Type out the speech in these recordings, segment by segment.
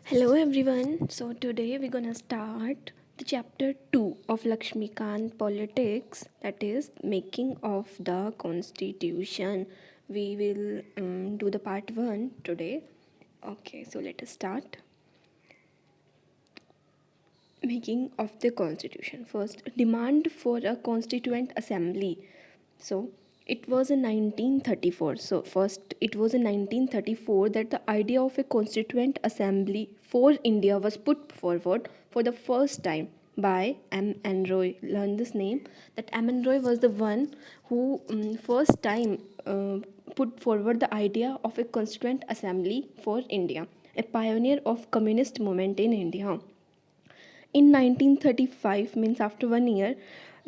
Hello everyone. So today we're gonna start the chapter 2 of Lakshmikant Politics, that is making of the constitution. We will do the part 1 today. Okay, so let us start. Making of the constitution. First, demand for a constituent assembly. So it was in 1934. So first, it was in 1934 that the idea of a constituent assembly for India was put forward for the first time by M.N. Roy. Learn this name. That M.N. Roy was the one who first time put forward the idea of a constituent assembly for India, a pioneer of communist movement in India. In 1935, means after 1 year,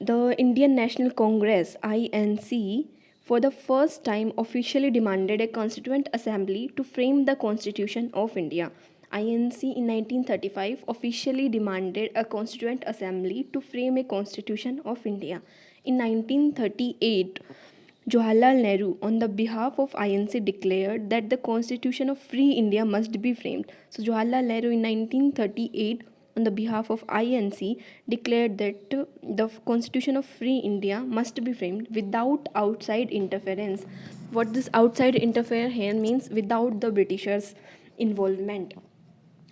the Indian National Congress (INC) for the first time officially demanded a constituent assembly to frame the Constitution of India. INC in 1935 officially demanded a constituent assembly to frame a constitution of India. In 1938, Jawaharlal Nehru, on the behalf of INC, declared that the Constitution of Free India must be framed. So, Jawaharlal Nehru in 1938, on the behalf of INC, declared that the Constitution of Free India must be framed without outside interference. What this outside interfere here means, without the Britishers' involvement,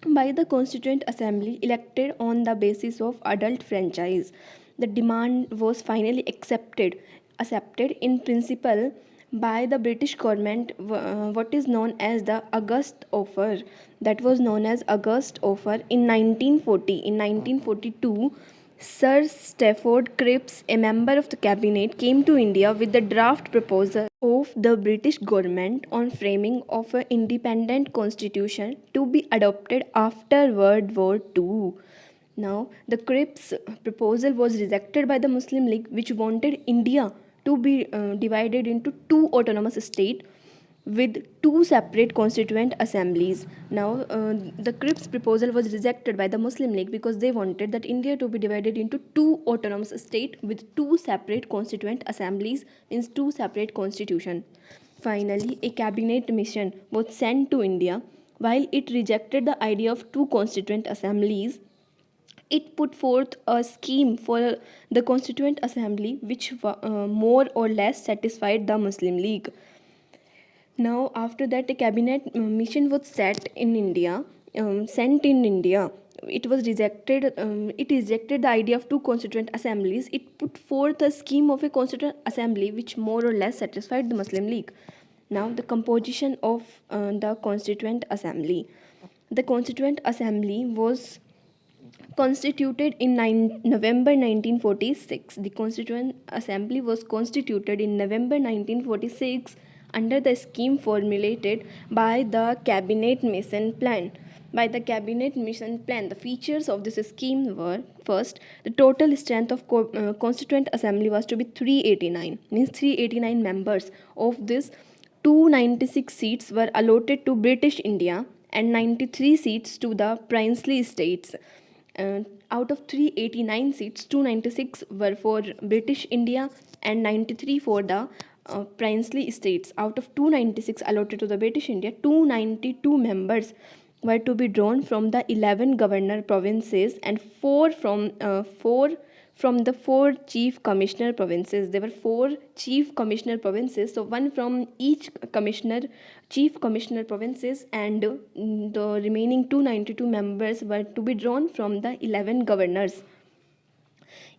by the Constituent Assembly elected on the basis of adult franchise. The demand was finally accepted in principle by the British government, what is known as the August Offer. That was known as August Offer in 1940. In 1942, Sir Stafford Cripps, a member of the cabinet, came to India with the draft proposal of the British government on framing of an independent constitution to be adopted after World War II. Now, the Cripps proposal was rejected by the Muslim League, which wanted India to be divided into two autonomous states with two separate constituent assemblies. Now, the Cripps proposal was rejected by the Muslim League because they wanted that India to be divided into two autonomous states with two separate constituent assemblies, means two separate constitution. Finally, a cabinet mission was sent to India. While it rejected the idea of two constituent assemblies, it put forth a scheme for the Constituent Assembly which more or less satisfied the Muslim League. Now, after that, a cabinet mission was sent in India. It was rejected. It rejected the idea of two constituent assemblies. It put forth a scheme of a constituent assembly which more or less satisfied the Muslim League. Now, the composition of the Constituent Assembly. The Constituent Assembly was constituted in November 1946. The Constituent Assembly was constituted in November 1946 under the scheme formulated by the Cabinet Mission Plan. By the Cabinet Mission Plan, the features of this scheme were: first, the total strength of Constituent Assembly was to be 389, means 389 members. Of this, 296 seats were allotted to British India and 93 seats to the princely states. Out of 389 seats, 296 were for British India and 93 for the princely states. Out of 296 allotted to the British India, 292 members were to be drawn from the 11 governor provinces and 4 from the 4 chief commissioner provinces. There were 4 chief commissioner provinces, so one from each chief commissioner provinces, and the remaining 292 members were to be drawn from the 11 governors.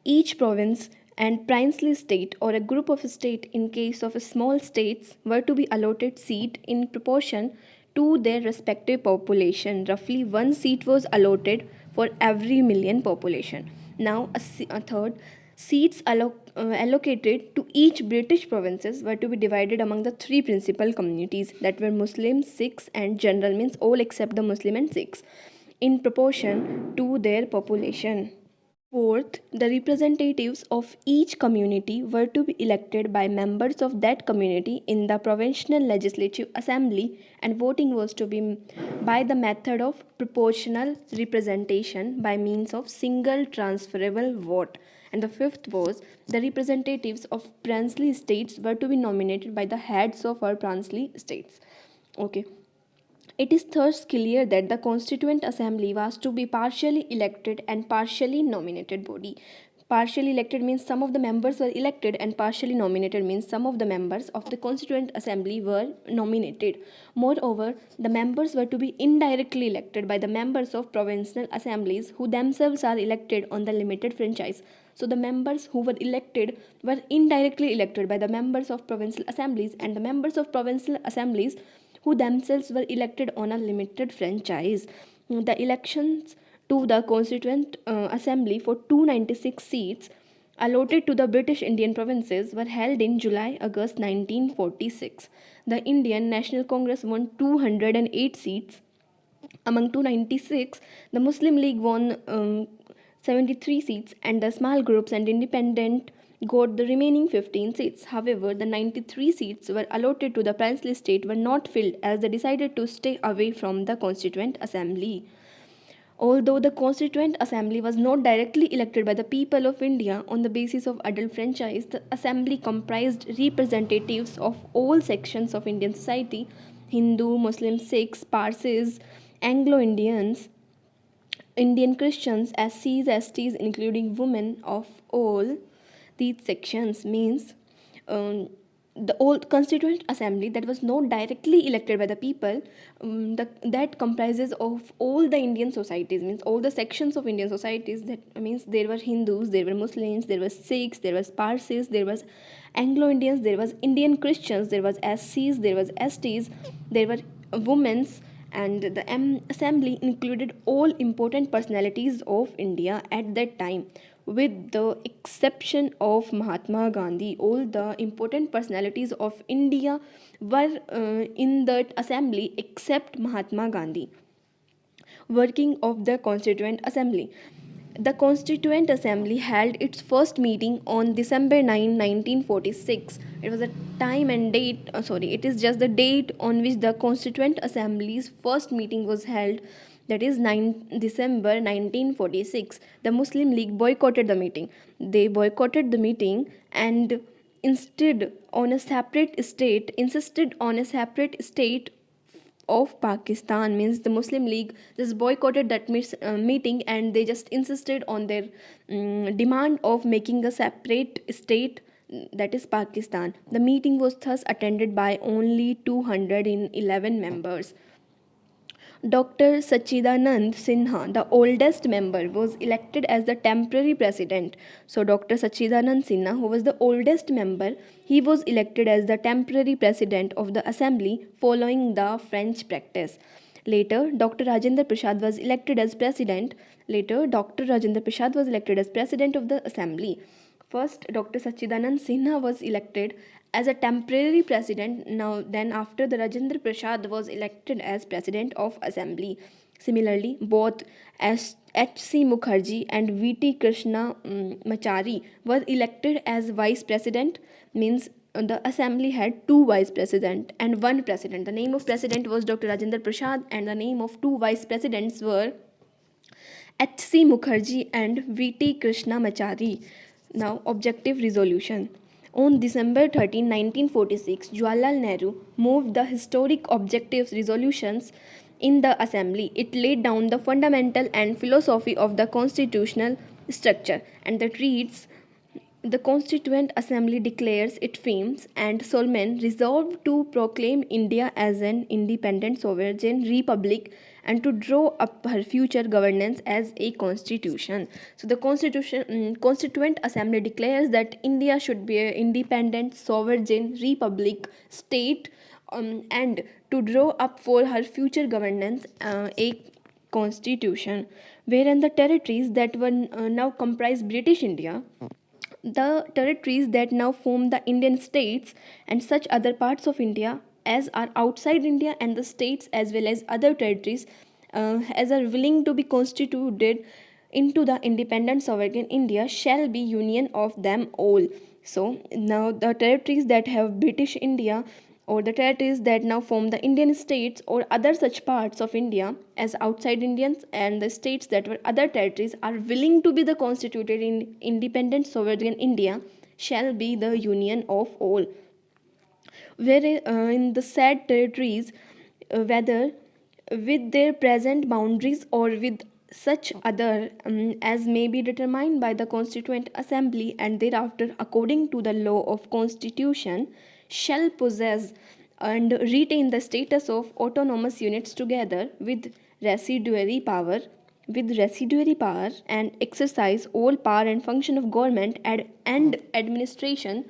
Each province and princely state or a group of state, in case of small states, were to be allotted seat in proportion to their respective population. Roughly one seat was allotted for every million population. Now, a third, seats allocated to each British provinces were to be divided among the three principal communities, that were Muslim, Sikhs, and general, means all except the Muslim and Sikhs, in proportion to their population. Fourth, the representatives of each community were to be elected by members of that community in the provincial legislative assembly, and voting was to be by the method of proportional representation by means of single transferable vote. And the fifth was, the representatives of princely states were to be nominated by the heads of our princely states. Okay. It is thus clear that the Constituent Assembly was to be partially elected and partially nominated body. Partially elected means some of the members were elected, and partially nominated means some of the members of the Constituent Assembly were nominated. Moreover, the members were to be indirectly elected by the members of provincial assemblies, who themselves are elected on the limited franchise. So the members who were elected were indirectly elected by the members of provincial assemblies, and the members of provincial assemblies who themselves were elected on a limited franchise. The elections to the Constituent Assembly for 296 seats allotted to the British Indian provinces were held in July August 1946. The Indian National Congress won 208 seats. Among 296, the Muslim League won 73 seats, and the small groups and independent got the remaining 15 seats. However, the 93 seats were allotted to the princely state were not filled, as they decided to stay away from the Constituent Assembly. Although the Constituent Assembly was not directly elected by the people of India on the basis of adult franchise, the assembly comprised representatives of all sections of Indian society: Hindu, Muslim, Sikhs, Parsis, Anglo Indians, Indian Christians, SCs, STs, including women of all these sections. Means the old Constituent Assembly that was not directly elected by the people, that comprises of all the Indian societies, means all the sections of Indian societies. That means there were Hindus, there were Muslims, there were Sikhs, there was Parsis, there was Anglo Indians, there was Indian Christians, there was SCs, there was STs, there were women's, and the assembly included all important personalities of India at that time, with the exception of Mahatma Gandhi. All the important personalities of India were in that assembly except Mahatma Gandhi. Working of the Constituent Assembly. The Constituent Assembly held its first meeting on December 9, 1946. It was a time and date, it is just the date on which the Constituent Assembly's first meeting was held, that is 9 December 1946. The Muslim League boycotted the meeting. They boycotted the meeting and insisted on a separate state of Pakistan. Means the Muslim League just boycotted that meeting, and they just insisted on their demand of making a separate state, that is Pakistan. The meeting was thus attended by only 211 members. Dr. Sachidanand Sinha, the oldest member, was elected as the temporary president. So, Dr. Sachidanand Sinha, who was the oldest member, he was elected as the temporary president of the assembly following the French practice. Later, Dr. Rajendra Prasad was elected as president. Of the assembly. First, Dr. Sachidanand Sinha was elected as a temporary president. Then after, the Rajendra Prasad was elected as president of assembly. Similarly, both H.C. Mukherjee and V.T. Krishna Machari were elected as vice president. Means the assembly had two vice president and one president. The name of president was Dr. Rajendra Prasad, and the name of two vice presidents were H.C. Mukherjee and V.T. Krishna Machari. Now, objective resolution. On December 13, 1946, Jawaharlal Nehru moved the historic objectives resolutions in the assembly. It laid down the fundamental and philosophy of the constitutional structure, and that reads: the Constituent Assembly declares its aims and Solomon resolved to proclaim India as an independent sovereign republic and to draw up her future governance as a constitution. So the Constituent Assembly declares that India should be an independent sovereign republic state, and to draw up for her future governance a constitution, wherein the territories that were now comprise British India, the territories that now form the Indian states, and such other parts of India as are outside India, and the states as well as other territories as are willing to be constituted into the independent sovereign India shall be union of them all. So now the territories that have British India, or the territories that now form the Indian states or other such parts of India as outside Indians, and the states that were other territories are willing to be the constituted in independent sovereign India shall be the union of all. Where in the said territories, whether with their present boundaries or with such other as may be determined by the constituent assembly and thereafter according to the law of constitution, shall possess and retain the status of autonomous units together with residuary power and exercise all power and function of government and administration,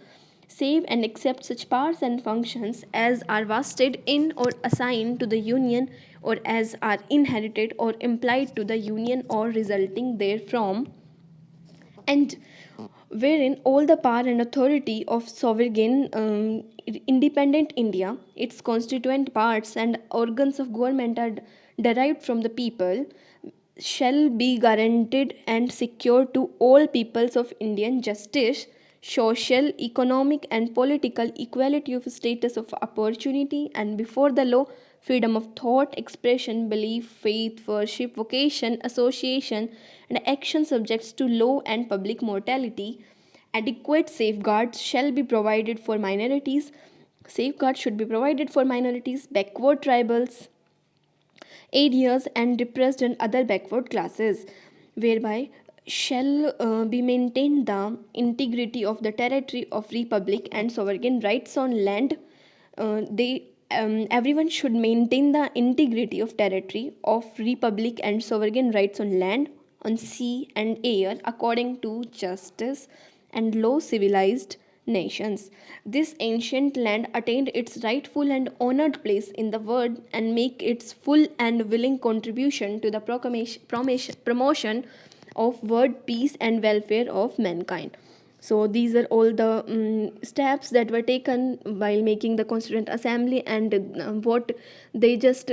save and except such powers and functions as are vested in or assigned to the union or as are inherited or implied to the union or resulting therefrom, and wherein all the power and authority of sovereign independent India, its constituent parts and organs of government are derived from the people, shall be guaranteed and secured to all peoples of Indian justice, social, economic, and political equality of status of opportunity and before the law, freedom of thought, expression, belief, faith, worship, vocation, association, and action subjects to law and public mortality. Adequate safeguards shall be provided for minorities. Safeguards should be provided for minorities, backward tribals, areas, and depressed and other backward classes, whereby shall be maintained the integrity of the territory of republic and sovereign rights on land. They Everyone should maintain the integrity of territory of republic and sovereign rights on land, on sea and air according to justice and law civilized nations. This ancient land attained its rightful and honored place in the world and make its full and willing contribution to the promotion of world peace and welfare of mankind. So these are all the steps that were taken while making the Constituent Assembly, and what they just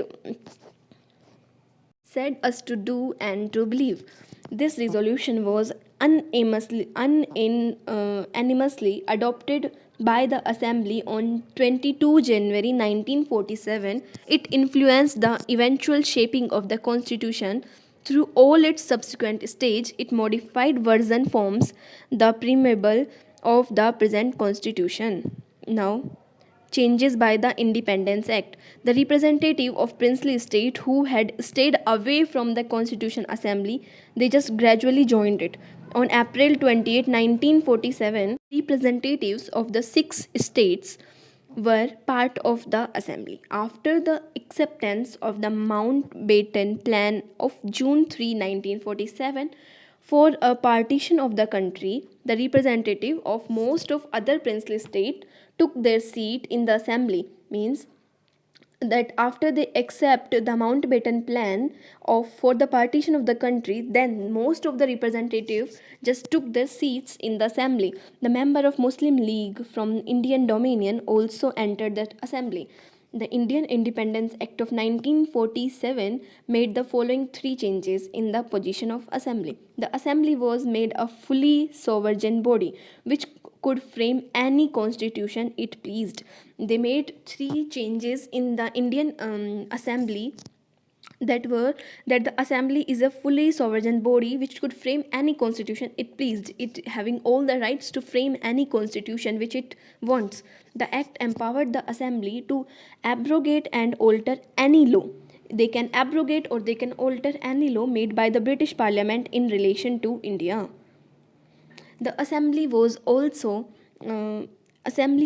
said us to do and to believe. This resolution was unanimously adopted by the Assembly on 22 January 1947. It influenced the eventual shaping of the Constitution through all its subsequent stage. It modified version forms the preamble of the present Constitution. Now, changes by the Independence Act. The representative of princely state who had stayed away from the Constitution Assembly, they just gradually joined it. On April 28, 1947, representatives of the six states were part of the assembly. After the acceptance of the Mountbatten Plan of June 3, 1947, for a partition of the country, the representative of most of other princely state took their seat in the assembly. Means that after they accept the Mountbatten plan of for the partition of the country, then most of the representatives just took their seats in the assembly. The member of Muslim League from Indian Dominion also entered that assembly. The Indian Independence Act of 1947 made the following three changes in the position of assembly. The assembly was made a fully sovereign body which could frame any constitution it pleased. They made three changes in the Indian assembly, that were that the assembly is a fully sovereign body which could frame any constitution it pleased, it having all the rights to frame any constitution which it wants. The act empowered the assembly to abrogate and alter any law. They can abrogate or they can alter any law made by the British Parliament in relation to India. The assembly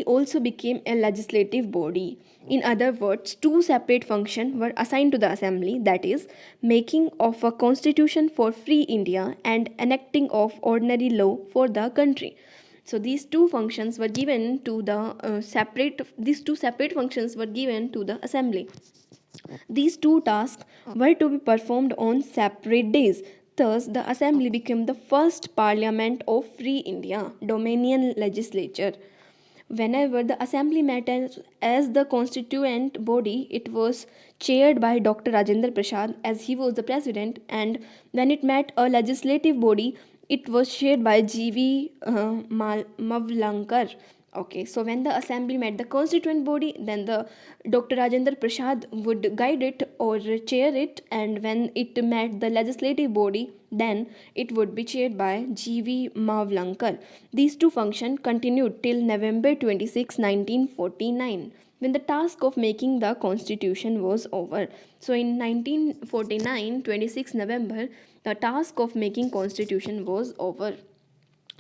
also became a legislative body. In other words, two separate functions were assigned to the assembly, that is, making of a constitution for free India and enacting of ordinary law for the country. So these two functions were given to the these two separate functions were given to the assembly. These two tasks were to be performed on separate days. Thus, the assembly became the first parliament of Free India, Dominion legislature. Whenever the assembly met as the constituent body, it was chaired by Dr. Rajendra Prasad as he was the president, and when it met a legislative body, it was chaired by G.V. Mavlankar. Okay, so when the assembly met the constituent body, then the Dr. Rajendra Prasad would guide it or chair it, and when it met the legislative body, then it would be chaired by G.V. Mavlankar. These two functions continued till November 26, 1949. when the task of making the constitution was over. So in 1949, 26 November, the task of making constitution was over.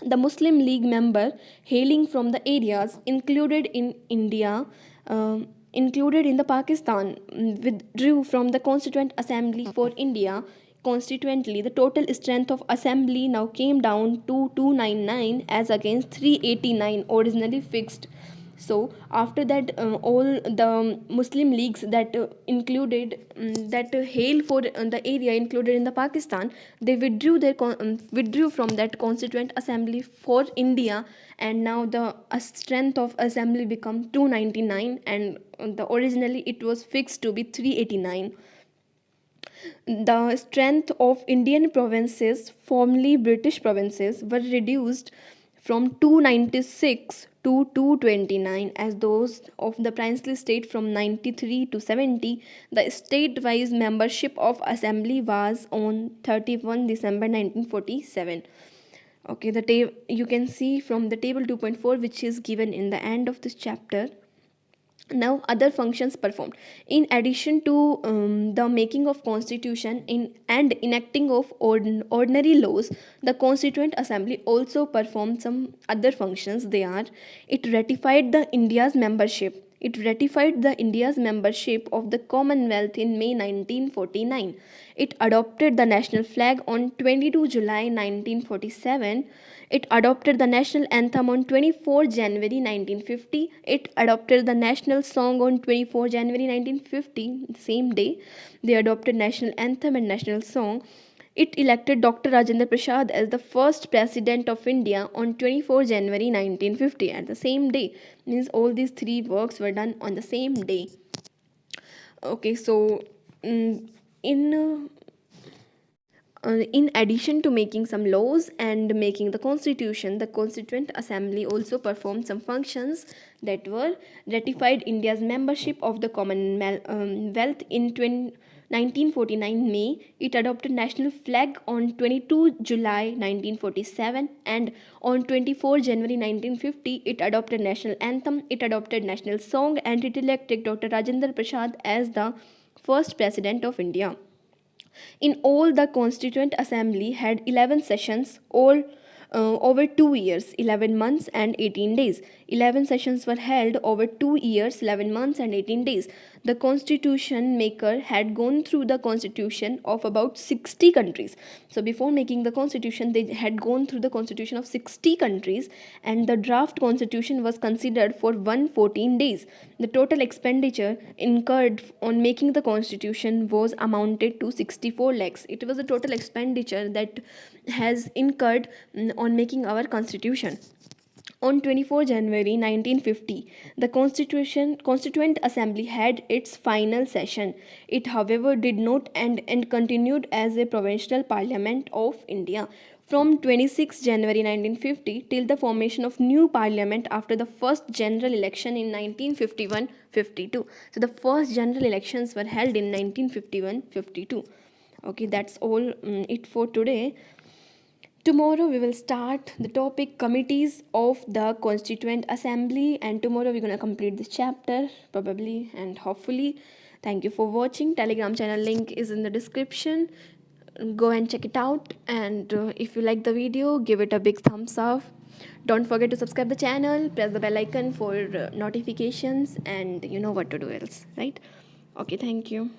The Muslim League member hailing from the areas included in the Pakistan withdrew from the Constituent Assembly for India. Consequently, the total strength of assembly now came down to 299 as against 389 originally fixed. So after that, all the Muslim leagues that hail for the area included in the Pakistan, they withdrew from that constituent assembly for India, and now the strength of assembly become 299, and the originally it was fixed to be 389. The strength of Indian provinces, formerly British provinces, were reduced from 296 to 229 as those of the princely state from 93 to 70. The state-wise membership of assembly was on 31 December 1947. Okay, you can see from the table 2.4, which is given in the end of this chapter. Now other functions performed in addition to the making of constitution and enacting of ordinary laws. The constituent assembly also performed some other functions. They are: it ratified the India's membership of the Commonwealth in May 1949. It adopted the national flag on 22 July 1947. It adopted the national anthem on 24 January 1950. It adopted the national song on 24 January 1950. The same day, they adopted national anthem and national song. It elected Dr. Rajendra Prasad as the first president of India on 24 January 1950. At the same day, means all these three works were done on the same day. Okay, so in in addition to making some laws and making the constitution, the Constituent Assembly also performed some functions that were: ratified India's membership of the Commonwealth in 1949 May. It adopted national flag on 22 July 1947, and on 24 January 1950 it adopted national anthem, it adopted national song, and it elected Dr. Rajendra Prasad as the first president of India. In all, the Constituent Assembly had 11 sessions, all over 2 years, 11 months and 18 days. 11 sessions were held over 2 years, 11 months and 18 days. The constitution maker had gone through the constitution of about 60 countries. So before making the constitution, they had gone through the constitution of 60 countries, and the draft constitution was considered for 114 days. The total expenditure incurred on making the constitution was amounted to 64 lakhs. It was the total expenditure that has incurred on making our constitution. On 24 January 1950, the Constituent Assembly had its final session. It, however, did not end and continued as a provisional parliament of India from 26 January 1950 till the formation of new parliament after the first general election in 1951-52. So the first general elections were held in 1951-52. Okay, that's all it for today. Tomorrow we will start the topic committees of the Constituent Assembly, and tomorrow we're going to complete this chapter probably and hopefully. Thank you for watching. Telegram channel link is in the description. Go and check it out, and if you like the video, give it a big thumbs up. Don't forget to subscribe the channel, press the bell icon for notifications, and you know what to do else, right? Okay, thank you.